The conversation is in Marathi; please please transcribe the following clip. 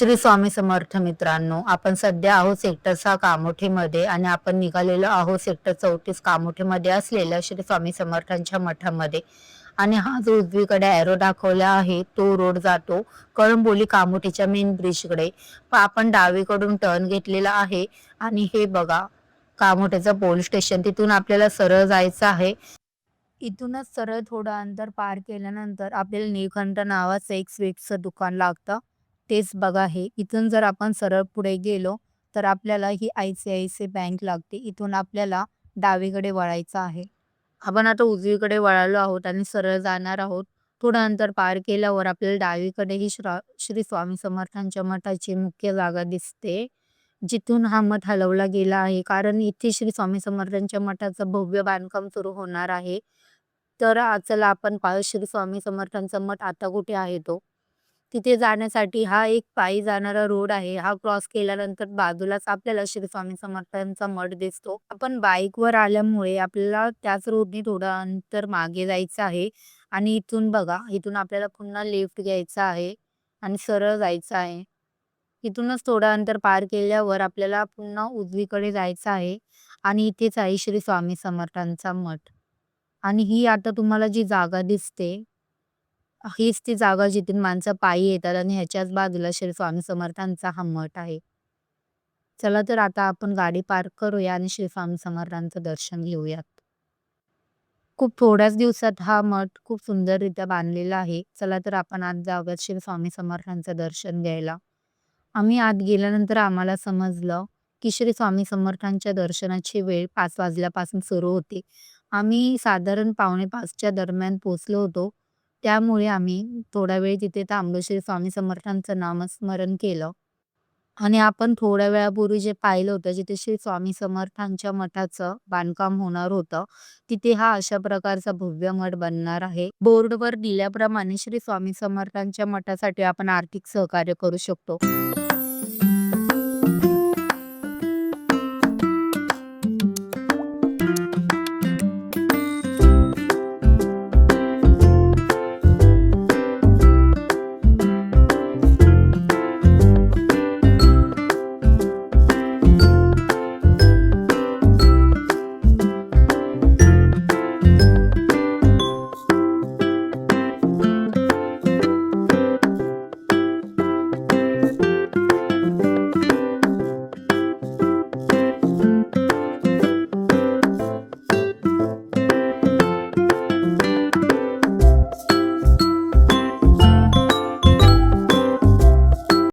श्री स्वामी समर्थ मित्रांनो, आपण सध्या आहोत सेक्टर 6 कामोठीमध्ये आणि आपण निघालेलो आहोत सेक्टर 34 कामोठीमध्ये असलेल्या श्री स्वामी समर्थांच्या मठामध्ये. आणि हा जो उजवीकडे एरो दाखवला आहे तो रोड जातो कळंबोली कामोठीच्या मेन ब्रिजकडे. आपण डावीकडून टर्न घेतलेला आहे आणि हे बघा कामोठीचं पोलीस स्टेशन. तिथून आपल्याला सरळ जायचं आहे. इथूनच सरळ थोडं अंतर पार केल्यानंतर आपल्याला नीलकंठ नावाचं एक स्वीट्सचं दुकान लागतं. तेच बघा हे. इथून जर आपण सरळ पुढे गेलो तर आपल्याला ही ICICI बँक लागते. इथून आपल्याला डावीकडे वळायचं आहे. आपण आता उजवीकडे वळालो आहोत आणि सरळ जाणार आहोत. थोडं अंतर पार केल्यावर आपल्याला डावीकडे ही श्री स्वामी समर्थांच्या मठाची मुख्य जागा दिसते. जिथून हा मठ हलवला गेला आहे कारण इथे श्री स्वामी समर्थांच्या मठाचं भव्य बांधकाम सुरू होणार आहे. तर चला आपण पाहू श्री स्वामी समर्थांचा मठ आता कुठे आहे तो. तिथे जाण्यासाठी हा एक पायी जाणारा रोड आहे. हा क्रॉस केल्यानंतर बाजूलाच आपल्याला श्री स्वामी समर्थांचा मठ दिसतो. आपण बाईकवर आल्यामुळे आपल्याला त्याच रोडने थोडं अंतर मागे जायचं आहे आणि इथून बघा, इथून आपल्याला पुन्हा लेफ्ट घ्यायचा आहे आणि सरळ जायचं आहे. इथूनच थोडं अंतर पार केल्यावर आपल्याला पुन्हा उजवीकडे जायचं आहे आणि इथेच आहे श्री स्वामी समर्थांचा मठ. आणि ही आता तुम्हाला जी जागा दिसते, हीच ती जागा जिथून माणसं पायी येतात आणि ह्याच्याच बाजूला श्री स्वामी समर्थांचा हा मठ आहे. चला तर आता आपण गाडी पार्क करूया आणि श्री स्वामी समर्थांचं दर्शन घेऊयात. खूप थोड्याच दिवसात हा मठ खूप सुंदररित्या बांधलेला आहे. चला तर आपण आज जाऊयात श्री स्वामी समर्थांचं दर्शन घ्यायला. आम्ही आत गेल्यानंतर आम्हाला समजलं की श्री स्वामी समर्थांच्या दर्शनाची वेळ 5 वाजल्यापासून सुरू होती. आम्ही साधारण 4:45च्या दरम्यान पोहोचलो होतो. त्यामुळे आम्ही थोडा वेळ तिथे थांबलो, श्री स्वामी समर्थांचं नामस्मरण केलं. आणि आपण थोड्या वेळापूर्वी जे पाहिलं होतं, जिथे श्री स्वामी समर्थांच्या मठाचं बांधकाम होणार होतं, तिथे हा अशा प्रकारचा भव्य मठ बनणार आहे. बोर्डवर दिल्याप्रमाणे श्री स्वामी समर्थांच्या मठासाठी आपण आर्थिक सहकार्य करू शकतो.